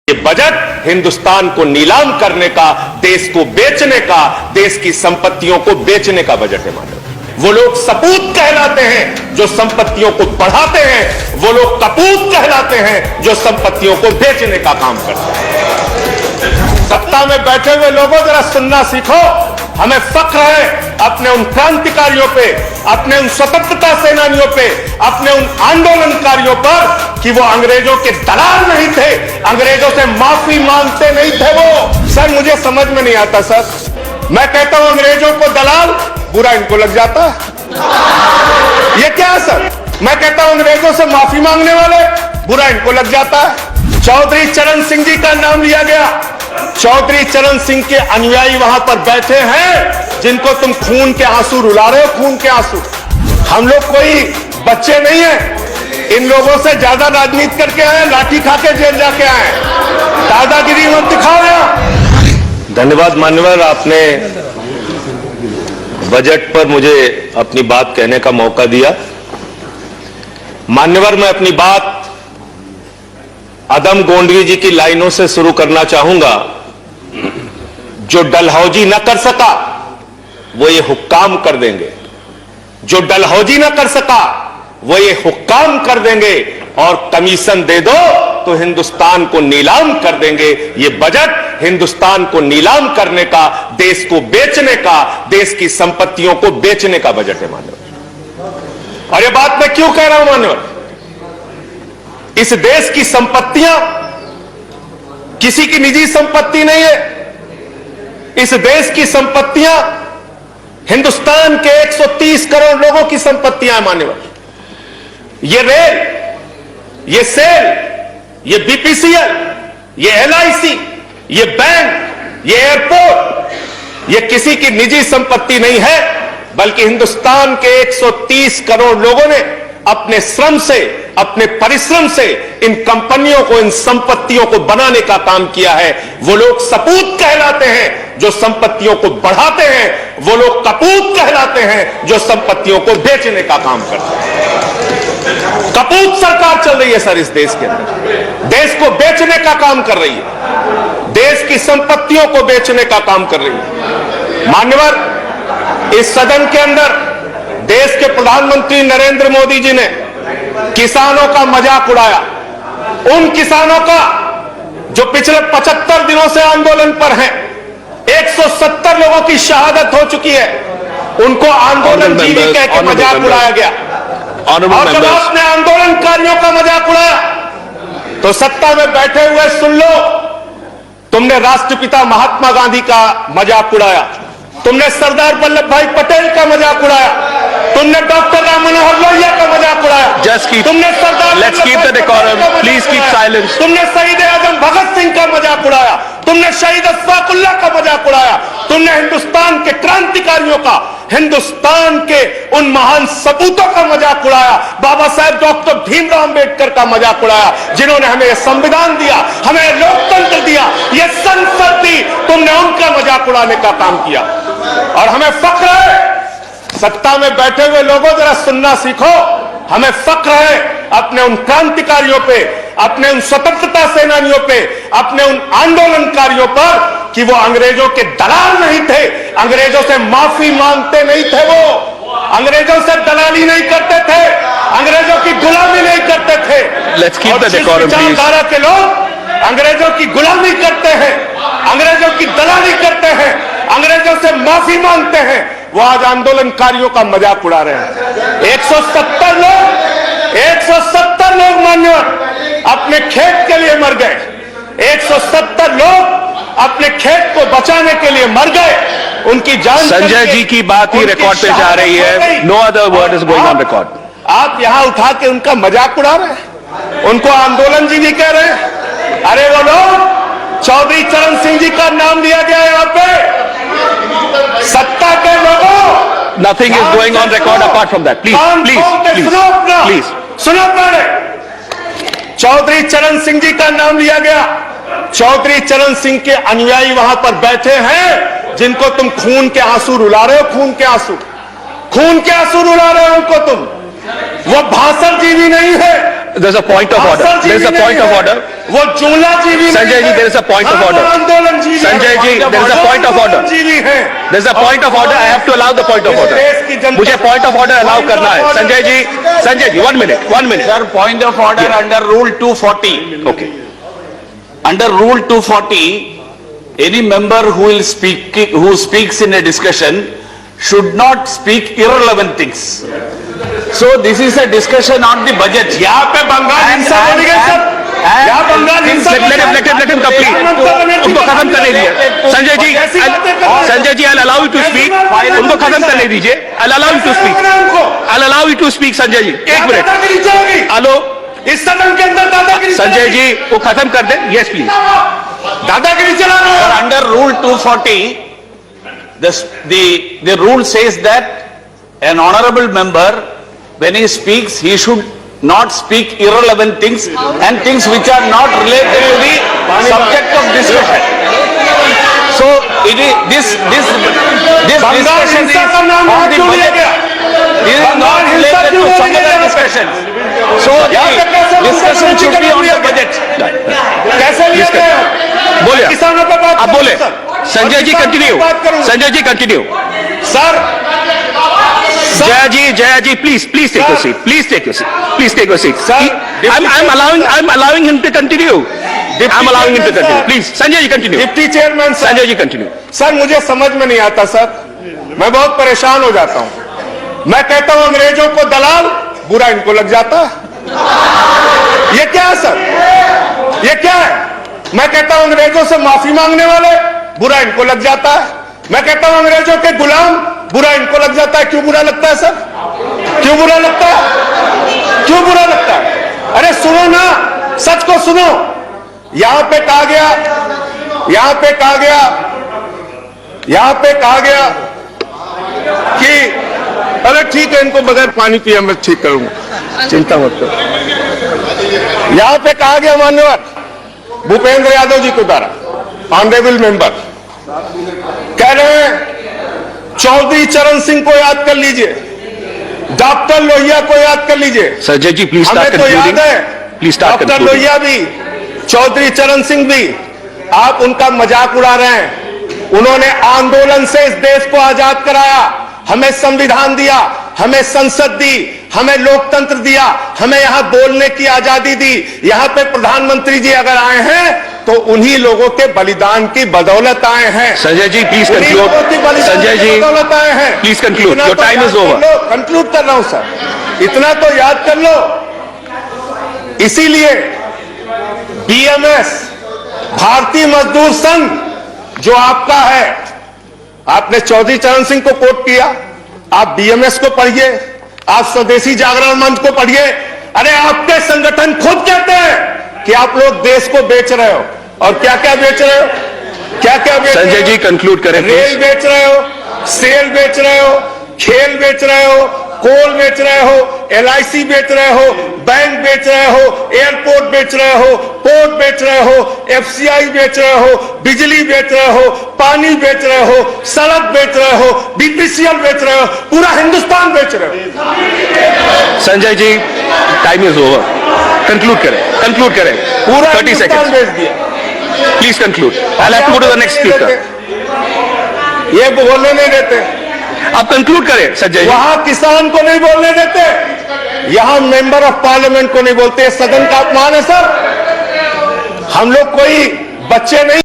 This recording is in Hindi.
ये बजट हिंदुस्तान को नीलाम करने का, देश को बेचने का, देश की संपत्तियों को बेचने का बजट है। मानो वो लोग सपूत कहलाते हैं जो संपत्तियों को बढ़ाते हैं, वो लोग कपूत कहलाते हैं जो संपत्तियों को बेचने का काम करते हैं। सत्ता में बैठे हुए लोगों जरा सुनना सीखो। हमें फख्र है अपने उन क्रांतिकारियों पे, अपने उन स्वतंत्रता सेनानियों पे, अपने उन आंदोलनकारियों पर कि वो अंग्रेजों के दलाल नहीं थे, अंग्रेजों से माफी मांगते नहीं थे। वो सर मुझे समझ में नहीं आता सर, मैं कहता हूं अंग्रेजों को दलाल, बुरा इनको लग जाता है। ये क्या है सर? मैं कहता हूं अंग्रेजों से माफी मांगने वाले, बुरा इनको लग जाता है। चौधरी चरण सिंह जी का नाम लिया गया। चौधरी चरण सिंह के अनुयायी वहां पर बैठे हैं जिनको तुम खून के आंसू रुला रहे हो, खून के आंसू। हम लोग कोई बच्चे नहीं है, इन लोगों से ज्यादा राजनीति करके आए, लाठी खा के जेल जाके आए। दादागिरी मत दिखाओ यहां। धन्यवाद मान्यवर, आपने बजट पर मुझे अपनी बात कहने का मौका दिया। मान्यवर, मैं अपनी बात अदम गोंडवी जी की लाइनों से शुरू करना चाहूंगा। जो डलहौजी न कर सका वो ये हुक्काम कर देंगे, जो डलहौजी न कर सका वो ये हुक्काम कर देंगे, और कमीशन दे दो तो हिंदुस्तान को नीलाम कर देंगे। ये बजट हिंदुस्तान को नीलाम करने का, देश को बेचने का, देश की संपत्तियों को बेचने का बजट है मान्यवर। और ये बात मैं क्यों कह रहा हूं मान्यवर? इस देश की संपत्तियां किसी की निजी संपत्ति नहीं है। इस देश की संपत्तियां हिंदुस्तान के 130 करोड़ लोगों की संपत्तियां हैं मान्यवर। ये रेल, ये सेल, ये बीपीसीएल, ये एलआईसी, ये बैंक, ये एयरपोर्ट, ये किसी की निजी संपत्ति नहीं है, बल्कि हिंदुस्तान के 130 करोड़ लोगों ने अपने श्रम से, अपने परिश्रम से इन कंपनियों को, इन संपत्तियों को बनाने का काम किया है। वो लोग सपूत कहलाते हैं जो संपत्तियों को बढ़ाते हैं, वो लोग कपूत कहलाते हैं जो संपत्तियों को बेचने का काम करते हैं। कपूत सरकार चल रही है सर इस देश के अंदर, देश को बेचने का काम कर रही है, देश की संपत्तियों को बेचने का काम कर रही है। मान्यवर, इस सदन के अंदर देश के प्रधानमंत्री नरेंद्र मोदी जी ने किसानों का मजाक उड़ाया। उन किसानों का जो पिछले 75 दिनों से आंदोलन पर हैं, 170 लोगों की शहादत हो चुकी है, उनको आंदोलन जीवी कह के मजाक उड़ाया गया। और जब आपने आंदोलनकारियों का मजाक उड़ाया तो सत्ता में बैठे हुए सुन लो, तुमने राष्ट्रपिता महात्मा गांधी का मजाक उड़ाया, तुमने सरदार वल्लभ भाई पटेल का मजाक उड़ाया, तुमने डॉक्टर राम मनोहर लोहिया का मजाक उड़ाया, तुमने सरदार let's keep the decorum, please keep silence, तुमने शहीद आजम भगत सिंह का मजाक उड़ाया, तुमने शहीद अशफाकुल्लाह का मजाक उड़ाया, तुमने हिंदुस्तान के क्रांतिकारियों का, हिंदुस्तान के उन महान सपूतों का मजाक उड़ाया, बाबा साहेब डॉक्टर भीमराव अंबेडकर का मजाक उड़ाया, जिन्होंने हमें यह संविधान दिया, हमें लोकतंत्र दिया, यह संसद दी। तुमने उनका मजाक उड़ाने का काम किया। और हमें फख्र है, सत्ता में बैठे हुए लोगों जरा सुनना सीखो। हमें फख्र है अपने उन क्रांतिकारियों पे, अपने उन स्वतंत्रता सेनानियों पे, अपने उन आंदोलनकारियों पर कि वो अंग्रेजों के दलाल नहीं थे, अंग्रेजों से माफी मांगते नहीं थे, वो अंग्रेजों से दलाली नहीं करते थे, अंग्रेजों की गुलामी नहीं करते थे। Let's keep the decorum please. विचारधारा के लोग अंग्रेजों की गुलामी करते हैं, अंग्रेजों की दलाली करते हैं, अंग्रेजों से माफी मांगते हैं, वो आज आंदोलनकारियों का मजाक उड़ा रहे हैं। 170 लोग मान्यवर अपने खेत के लिए मर गए, 170 लोग अपने खेत को बचाने के लिए मर गए। उनकी जान, संजय जी की बात ही रिकॉर्ड पे जा रही है, no other word is going on record. आप यहां उठा के उनका मजाक उड़ा रहे हैं, उनको आंदोलन जी भी कह रहे हैं। अरे वो लोग, चौधरी चरण सिंह जी का नाम लिया गया यहां पे, सत्ता के लोगों, nothing is going on record apart from that, please please please please सुनो। चौधरी चरण सिंह जी का नाम लिया गया। चौधरी चरण सिंह के अनुयायी वहां पर बैठे हैं जिनको तुम खून के आंसू रुला रहे हो, खून के आंसू रुला रहे हो उनको तुम। वो भाषण जीवी नहीं है, there's a point of order. There's a point of order. वो चूला जीवी Sanjay ji, there is a point of order. आंदोलन जीवी Sanjay ji, there is a point of order. जीवी है There's a point of order. I have to allow the point of order. मुझे point of order allow करना है. Sanjay ji, 1 minute. Sir, point of order under Rule 240. Okay. Under Rule 240, any member who speaks in a discussion should not speak irrelevant things. So this is a discussion on the budget. यहाँ पे बंगाल हिंसा बोली गई सर, यहाँ बंगाल हिंसा Let him complete. उनको खत्म करने दीजिए. Sanjay ji, I'll allow you to speak. उनको खत्म करने दीजिए. I'll allow you to speak. I'll allow you to speak, Sanjay ji. 1 minute. Hello. इस सदन के अंदर दादागिरी संजय जी वो खत्म कर दे. Yes, please. दादागिरी चला रहे हो. Under Rule 240, the rule says that an honorable member, when he speaks, he should not speak irrelevant things and things which are not related to the subject of discussion. So it is this discussion is on the budget. This is not related to some other discussions. So the discussion should be on the budget. कैसे लिया गया? बोलिए. किसानों पे बात आप करो, बोले. Sir. Sanjay ji continue. Sanjay ji continue. Sir Jaya ji, please take your seat. Please take your seat. Please take your seat. Sir, I'm allowing him to continue. I'm allowing him to continue. Please, Sanjay ji continue. Deputy chairman sir. Sanjay ji continue. Sir मुझे समझ में नहीं आता सर, मैं बहुत परेशान हो जाता हूं. मैं कहता हूं अंग्रेजों को दलाल, बुरा इनको लग जाता है. ये क्या है सर? ये क्या है? मैं कहता हूं अंग्रेजों से माफी मांगने वाले, बुरा इनको लग जाता है. मैं कहता हूं अंग्रेजों के गुलाम, बुरा इनको लग जाता है. क्यों बुरा लगता है सर? क्यों बुरा लगता है? क्यों बुरा लगता है? अरे सुनो ना, सच को सुनो. यहां पे कहा गया कि अरे ठीक है, इनको बगैर पानी पिए मैं ठीक करूंगा, चिंता मत करो. यहां पे कहा गया मान्यवर भूपेंद्र यादव जी के द्वारा, ऑनरेबल मेंबर कह रहे हैं चौधरी चरण सिंह को याद कर लीजिए, डॉक्टर लोहिया को याद कर लीजिए. Sanjay ji, please start हमें तो याद concluding. है Please start doctor concluding. Lohia भी, चौधरी चरण सिंह भी. आप उनका मजाक उड़ा रहे हैं. उन्होंने आंदोलन से इस देश को आजाद कराया, हमें संविधान दिया, हमें संसद दी, हमें लोकतंत्र दिया, हमें यहां बोलने की आजादी दी. यहां पे प्रधानमंत्री जी अगर आए हैं तो उन्हीं लोगों के बलिदान की बदौलत आए हैं. Sanjay ji, please उन्हीं conclude. लोगों की बलिदान Sanjay की ji, बदौलत आए हैं. please conclude. इतना Your तो time याद is कर over. लो. कंक्लूड कर रहा हूं सर, इतना तो याद कर लो. इसीलिए बीएमएस, भारतीय मजदूर संघ जो आपका है, आपने चौधरी चरण सिंह को कोट किया, आप बीएमएस को पढ़िए, आप स्वदेशी जागरण मंच को पढ़िए. अरे आपके संगठन खुद कहते हैं कि आप लोग देश को बेच रहे हो. और क्या क्या बेच रहे हो? क्या क्या बेच रहे हो? संजय जी कंक्लूड करें रेल प्लीज. बेच रहे हो, सेल बेच रहे हो, खेल बेच रहे हो, कोल बेच रहे हो, एलआईसी बेच रहे हो, बैंक बेच रहे हो, एयरपोर्ट बेच रहे हो, पोर्ट बेच रहे हो, एफसीआई बेच रहे हो, बिजली बेच रहे हो, पानी बेच रहे हो, सड़क बेच रहे हो, बीपीसीएल बेच रहे हो, पूरा हिंदुस्तान बेच रहे हो. Sanjay ji time is over. Conclude करें. पूरा 30 हिंदुस्तान seconds. बेच दिया. Please conclude. I have to go to the next speaker. ये बोलने नहीं देते. आप कंक्लूड करें संजय जी. वहां किसान को नहीं बोलने देते, यहां मेंबर ऑफ पार्लियामेंट को नहीं बोलते. सदन का अपमान है सर. हम लोग कोई बच्चे नहीं.